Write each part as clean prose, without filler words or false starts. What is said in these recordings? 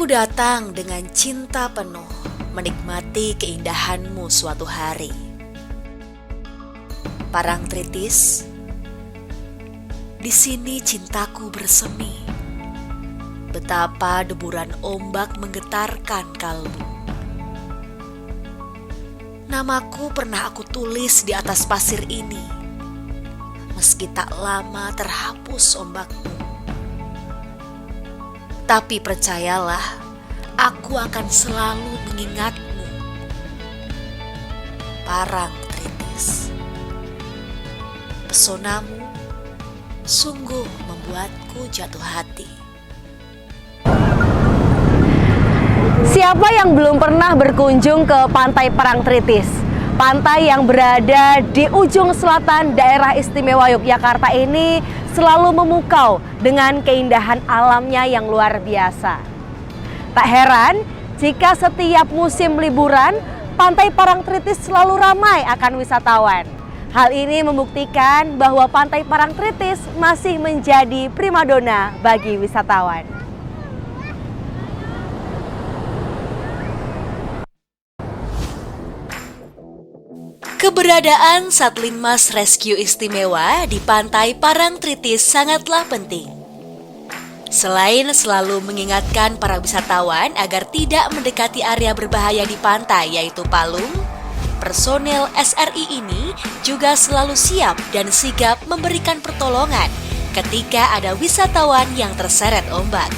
Aku datang dengan cinta penuh menikmati keindahanmu suatu hari. Parangtritis, di sini cintaku bersemi. Betapa deburan ombak menggetarkan kalbu. Namaku pernah aku tulis di atas pasir ini, meski tak lama terhapus ombakmu. Tapi percayalah, aku akan selalu mengingatmu. Parangtritis, pesonamu sungguh membuatku jatuh hati. Siapa yang belum pernah berkunjung ke Pantai Parangtritis? Pantai yang berada di ujung selatan daerah istimewa Yogyakarta ini selalu memukau dengan keindahan alamnya yang luar biasa. Tak heran jika setiap musim liburan, Pantai Parangtritis selalu ramai akan wisatawan. Hal ini membuktikan bahwa Pantai Parangtritis masih menjadi primadona bagi wisatawan. Keberadaan Satlinmas Rescue Istimewa di Pantai Parangtritis sangatlah penting. Selain selalu mengingatkan para wisatawan agar tidak mendekati area berbahaya di pantai yaitu palung, personel SRI ini juga selalu siap dan sigap memberikan pertolongan ketika ada wisatawan yang terseret ombak.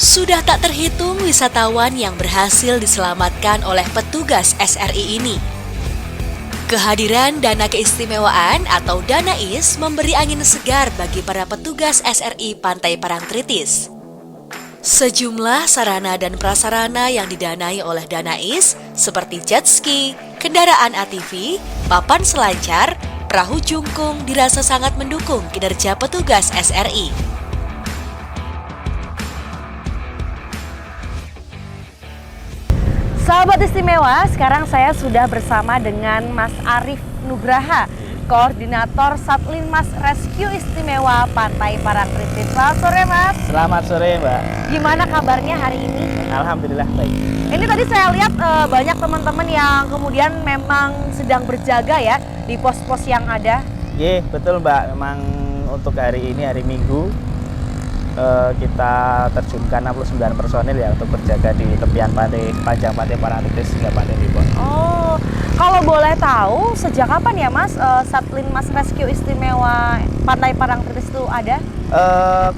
Sudah tak terhitung wisatawan yang berhasil diselamatkan oleh petugas SRI ini. Kehadiran dana keistimewaan atau Danais memberi angin segar bagi para petugas SRI Pantai Parangtritis. Sejumlah sarana dan prasarana yang didanai oleh Danais seperti jet ski, kendaraan ATV, papan selancar, perahu jungkung dirasa sangat mendukung kinerja petugas SRI. Sahabat istimewa, sekarang saya sudah bersama dengan Mas Arief Nugraha, Koordinator Satlinmas Rescue Istimewa Pantai Parangtritis. Selamat sore, Mas. Selamat sore, Mbak. Gimana kabarnya hari ini? Alhamdulillah baik. Ini tadi saya lihat banyak teman-teman yang kemudian memang sedang berjaga ya di pos-pos yang ada. Iya, betul, Mbak. Memang untuk hari ini, hari Minggu, kita terjunkan 69 personil ya untuk berjaga di tepian pantai sepanjang Pantai Parangtritis hingga Pantai Dipon. Oh, kalau boleh tahu sejak kapan ya Mas Satlinmas Rescue Istimewa Pantai Parangtritis itu ada?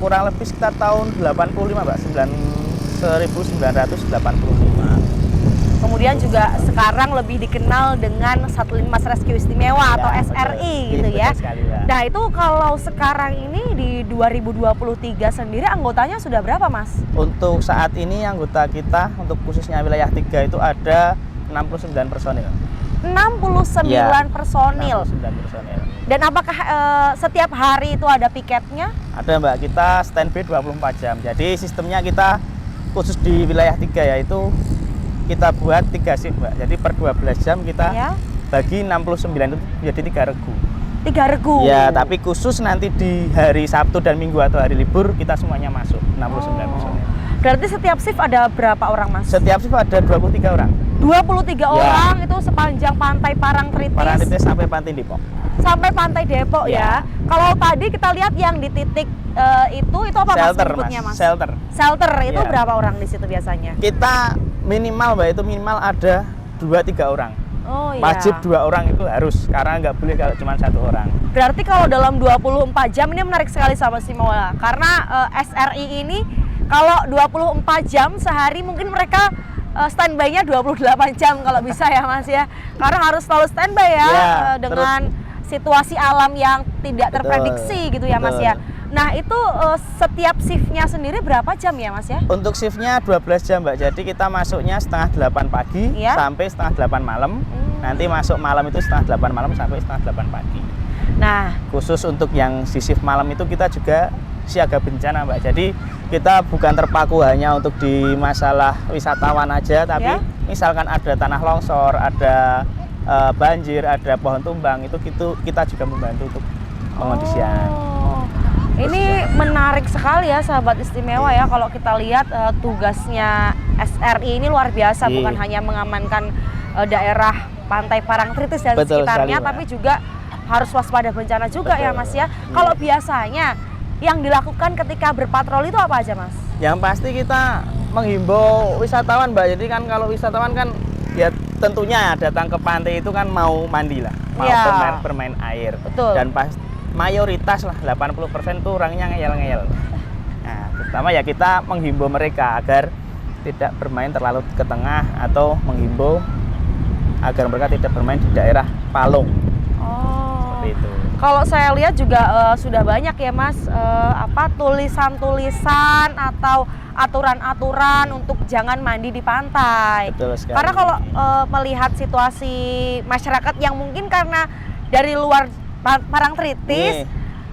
Kurang lebih sekitar tahun 85, Mbak, 1985. Kemudian juga sekarang lebih dikenal dengan Satlinmas Rescue Istimewa atau SRI gitu ya. Sekali, Mbak. Nah itu kalau sekarang ini di 2023 sendiri anggotanya sudah berapa, Mas? Untuk saat ini anggota kita untuk khususnya wilayah 3 itu ada 69 personil. 69 ya, personil. 69 personil. Dan apakah setiap hari itu ada piketnya? Ada, Mbak, kita standby 24 jam. Jadi sistemnya kita khusus di wilayah 3 yaitu kita buat 3 shift, Mbak. Jadi per 12 jam kita bagi 69 itu menjadi 3 regu. 3 regu? Ya, tapi khusus nanti di hari Sabtu dan Minggu atau hari libur kita semuanya masuk 69 personil. Berarti setiap shift ada berapa orang, Mas? Setiap shift ada 23 orang. 23 orang itu sepanjang Pantai Parangtritis sampai Pantai Depok. Sampai Pantai Depok ya. Kalau tadi kita lihat yang di titik itu apa shelter, Mas sebutnya, Mas? Shelter itu berapa orang di situ biasanya? Kita minimal, Mbak, itu minimal ada 2-3 orang. Oh iya. Wajib 2 orang itu harus, karena nggak boleh kalau cuma 1 orang. Berarti kalau dalam 24 jam ini menarik sekali sama Istimewa. Karena SRI ini kalau 24 jam sehari mungkin mereka standby-nya 28 jam kalau bisa ya, Mas ya. Karena harus selalu standby ya, dengan situasi alam yang tidak terprediksi gitu ya, Mas ya. Nah itu setiap shiftnya sendiri berapa jam ya, Mas ya? Untuk shiftnya 12 jam, Mbak. Jadi kita masuknya setengah 8 pagi sampai setengah 8 malam. Nanti masuk malam itu setengah 8 malam sampai setengah 8 pagi. Nah khusus untuk yang di shift malam itu kita juga siaga bencana, Mbak. Jadi kita bukan terpaku hanya untuk di masalah wisatawan aja, tapi misalkan ada tanah longsor, ada banjir, ada pohon tumbang, itu kita juga membantu untuk pengondisian. Ini menarik sekali ya sahabat istimewa ya, kalau kita lihat tugasnya SRI ini luar biasa, bukan hanya mengamankan daerah Pantai Parangtritis dan sekitarnya, tapi juga harus waspada bencana juga ya Mas ya. Kalau biasanya yang dilakukan ketika berpatroli itu apa aja Mas? Yang pasti kita menghimbau wisatawan Mbak, jadi kan kalau wisatawan kan ya tentunya datang ke pantai itu kan mau mandi lah, mau bermain air. Betul. Dan mayoritas lah 80% tuh orangnya ngeyel-ngeyel. Nah, pertama ya kita menghimbau mereka agar tidak bermain terlalu ke tengah, atau menghimbau agar mereka tidak bermain di daerah palung. Seperti itu. Kalau saya lihat juga sudah banyak ya Mas, tulisan-tulisan atau aturan-aturan untuk jangan mandi di pantai. Betul sekali. Karena kalau melihat situasi masyarakat yang mungkin karena dari luar Parangtritis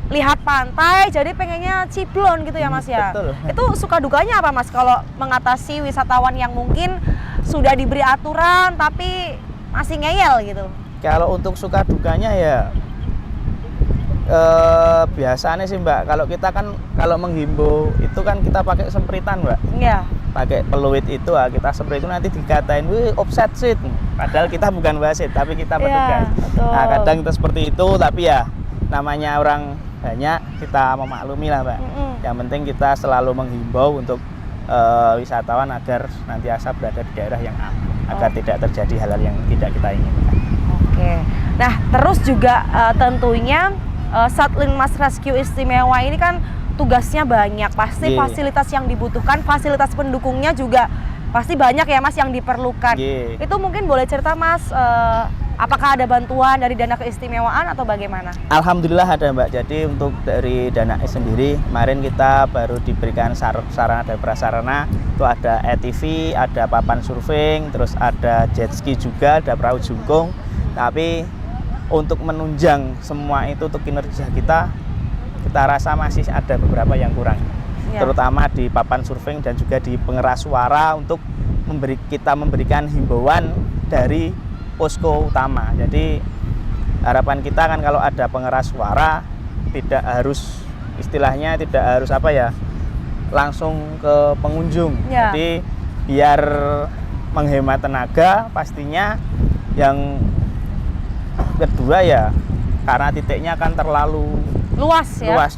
lihat pantai jadi pengennya ciblon gitu ya Mas ya. Betul. Itu suka dukanya apa Mas kalau mengatasi wisatawan yang mungkin sudah diberi aturan tapi masih ngeyel gitu? Kalau untuk suka dukanya ya biasanya sih Mbak, kalau kita kan kalau menghimbau itu kan kita pakai sempritan Mbak. Iya. Pakai peluit itu, kita spray itu nanti dikatain, wih offset shit. Padahal kita bukan wasit, tapi kita petugas. Nah kadang kita seperti itu, tapi ya namanya orang banyak, kita memaklumi lah Mbak. Yang penting kita selalu menghimbau untuk wisatawan agar senantiasa berada di daerah yang aman, agar tidak terjadi hal-hal yang tidak kita inginkan. Oke. Nah terus juga tentunya Satlinmas Rescue Istimewa ini kan tugasnya banyak, pasti fasilitas yang dibutuhkan, fasilitas pendukungnya juga pasti banyak ya Mas yang diperlukan. Itu mungkin boleh cerita Mas, apakah ada bantuan dari dana keistimewaan atau bagaimana? Alhamdulillah ada Mbak. Jadi untuk dari dana sendiri kemarin kita baru diberikan sarana dan prasarana, itu ada ATV, ada papan surfing, terus ada jet ski juga, ada perahu jungkung. Tapi untuk menunjang semua itu untuk kinerja kita rasa masih ada beberapa yang kurang, terutama di papan surfing dan juga di pengeras suara untuk kita memberikan himbauan dari posko utama. Jadi harapan kita kan kalau ada pengeras suara tidak harus istilahnya tidak harus langsung ke pengunjung. Jadi biar menghemat tenaga pastinya. Yang kedua ya karena titiknya kan terlalu luas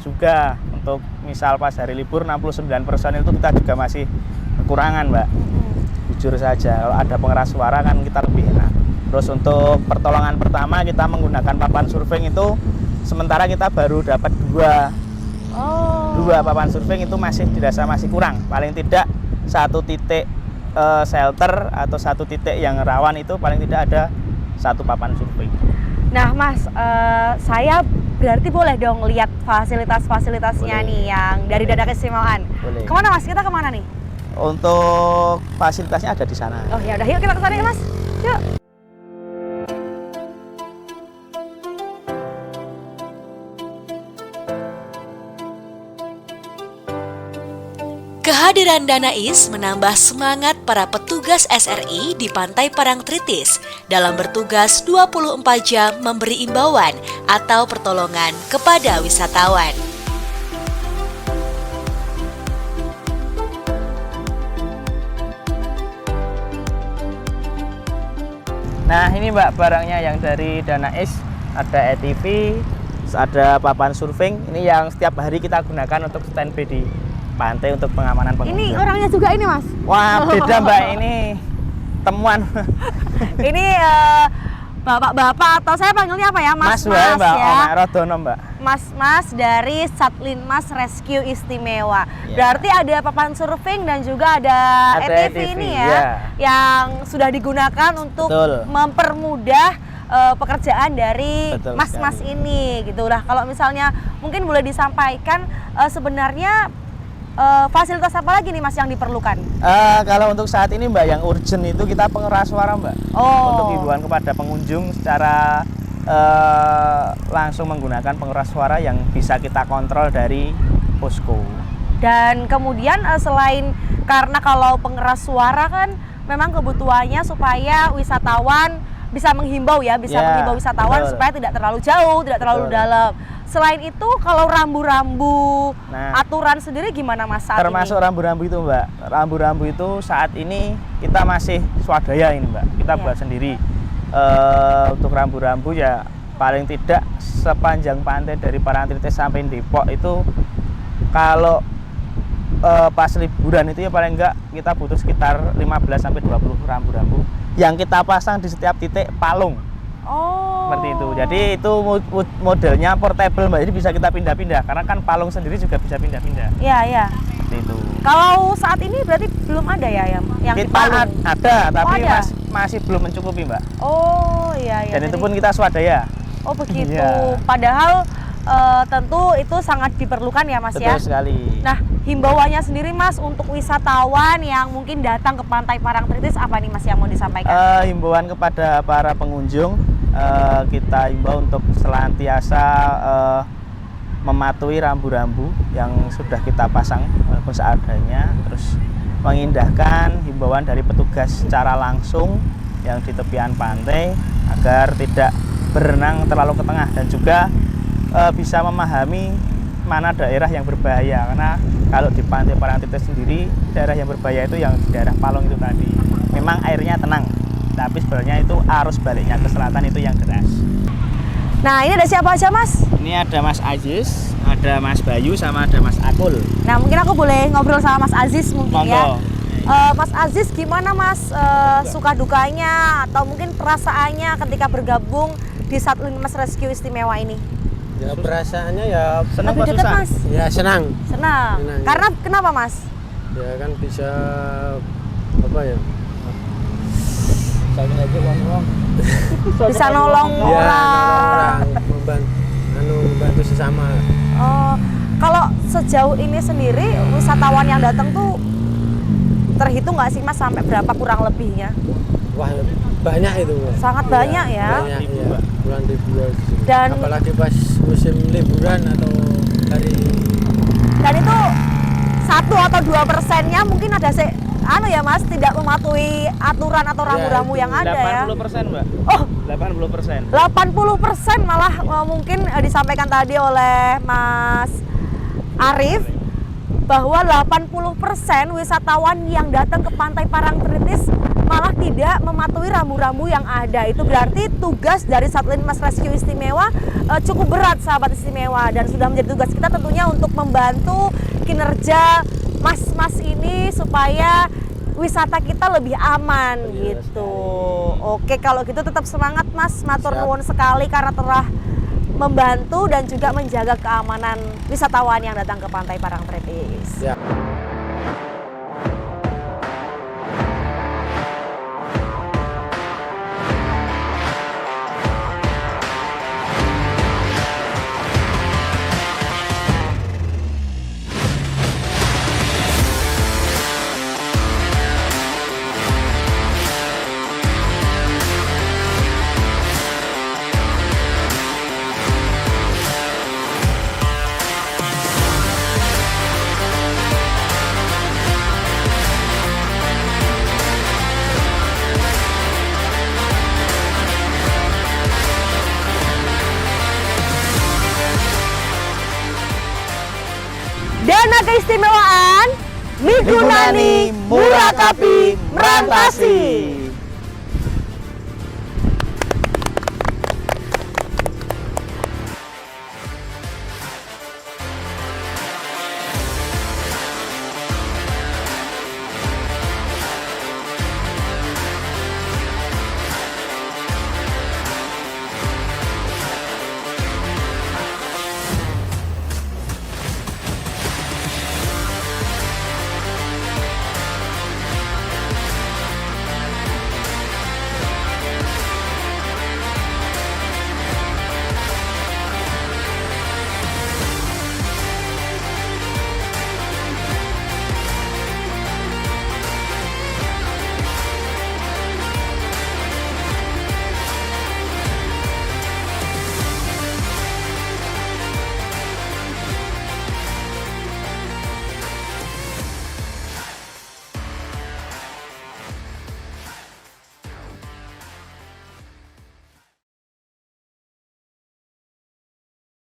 juga, untuk misal pas hari libur 69% itu kita juga masih kekurangan Mbak. Jujur saja kalau ada pengeras suara kan kita lebih enak. Terus untuk pertolongan pertama kita menggunakan papan surfing itu sementara kita baru dapat dua papan surfing, itu masih dirasa masih kurang. Paling tidak satu titik shelter atau satu titik yang rawan itu paling tidak ada satu papan surfing. Nah Mas, saya berarti boleh dong lihat fasilitas-fasilitasnya nih yang dari dana keistimewaan. Boleh. Kemana Mas? Kita kemana nih? Untuk fasilitasnya ada di sana. Oh ya udah, yuk kita ke sana ya Mas. Yuk. Kehadiran Danais menambah semangat para petugas SRI di Pantai Parangtritis dalam bertugas 24 jam memberi imbauan atau pertolongan kepada wisatawan. Nah ini Mbak barangnya yang dari Danais, ada ATV, ada papan surfing, ini yang setiap hari kita gunakan untuk standby di pantai untuk pengamanan pengunjung. Ini orangnya juga ini Mas? Wah beda Mbak, ini temuan. Ini bapak-bapak atau saya panggilnya apa ya? Mas Mbak, ya. Rodono Mbak. Mas dari Satlinmas Rescue Istimewa. Berarti ada papan surfing dan juga ada ATV ini ya, yang sudah digunakan untuk mempermudah pekerjaan dari mas-mas ini gitu. Nah kalau misalnya mungkin boleh disampaikan sebenarnya fasilitas apa lagi nih Mas yang diperlukan? Kalau untuk saat ini Mbak yang urgent itu kita pengeras suara Mbak. Untuk himbauan kepada pengunjung secara langsung menggunakan pengeras suara yang bisa kita kontrol dari posko. Dan kemudian selain karena kalau pengeras suara kan memang kebutuhannya supaya wisatawan bisa menghimbau ya, menghimbau wisatawan supaya tidak terlalu jauh, tidak terlalu dalam. Selain itu kalau rambu-rambu Nah, aturan sendiri gimana Mas saat termasuk ini? rambu-rambu itu Mbak. Rambu-rambu itu saat ini kita masih swadaya ini Mbak. Kita Iya. buat sendiri. Untuk rambu-rambu ya paling tidak sepanjang pantai dari Parangtritis sampai Depok itu kalau pas liburan itu ya paling enggak kita butuh sekitar 15 sampai 20 rambu-rambu yang kita pasang di setiap titik palung. Oh. Seperti itu. Jadi itu modelnya portable Mbak. Jadi bisa kita pindah-pindah karena kan palung sendiri juga bisa pindah-pindah. Iya, iya. Seperti itu. Kalau saat ini berarti belum ada ya yang Kita dipalung? ada tapi ada? masih belum mencukupi Mbak. Oh, iya, iya. Dan itu Jadi- pun kita swadaya. Oh, begitu. Iya. Padahal tentu itu sangat diperlukan ya Mas ya. Betul sekali. Nah, himbauannya sendiri Mas untuk wisatawan yang mungkin datang ke Pantai Parangtritis apa nih Mas yang mau disampaikan? Himbauan kepada para pengunjung, kita himbau untuk selantiasa mematuhi rambu-rambu yang sudah kita pasang walaupun seadanya, terus mengindahkan himbauan dari petugas secara langsung yang di tepian pantai agar tidak berenang terlalu ke tengah dan juga bisa memahami mana daerah yang berbahaya, karena kalau di Pantai Parangtritis sendiri daerah yang berbahaya itu yang di daerah Palung itu tadi. Memang airnya tenang, tapi sebenarnya itu arus baliknya ke selatan itu yang deras. Nah, ini ada siapa aja Mas? Ini ada Mas Aziz, ada Mas Bayu, sama ada Mas Akul. Nah, mungkin aku boleh ngobrol sama Mas Aziz mungkin ya. Monggo. Mas Aziz, gimana Mas suka dukanya atau mungkin perasaannya ketika bergabung di Satlantas Rescue Istimewa ini? Ya perasaannya ya Senang Lebih apa dekat susah? Mas? ya senang. Senang. Senang, ya. Karena kenapa Mas? Ya kan bisa apa ya? Bisa nolong Ya, orang. membantu sesama. Oh, kalau sejauh ini sendiri wisatawan yang datang tuh terhitung nggak sih Mas sampai berapa kurang lebihnya? Wah, banyak itu. Wak. Sangat Iya, banyak ya. Banyak, Ribu, ya. Wak. Puluhan ribu. Ya. Dan Apalagi pas musim liburan atau hari itu 1 atau 2%-nya mungkin ada ya Mas tidak mematuhi aturan atau Ya, rambu-rambu itu yang ada ya. 80% Mbak. Oh, 80%. 80% malah mungkin disampaikan tadi oleh Mas Arif bahwa 80% wisatawan yang datang ke Pantai Parangtritis malah tidak mematuhi rambu-rambu yang ada. Itu berarti tugas dari Satlantas Rescue Istimewa cukup berat sahabat istimewa, dan sudah menjadi tugas kita tentunya untuk membantu kinerja mas-mas ini supaya wisata kita lebih aman gitu. Oke, kalau gitu tetap semangat Mas, matur Siap. nuwun sekali karena telah membantu dan juga menjaga keamanan wisatawan yang datang ke Pantai Parangtritis. ya. Dana keistimewaan Migunani Murakapi Merantasi.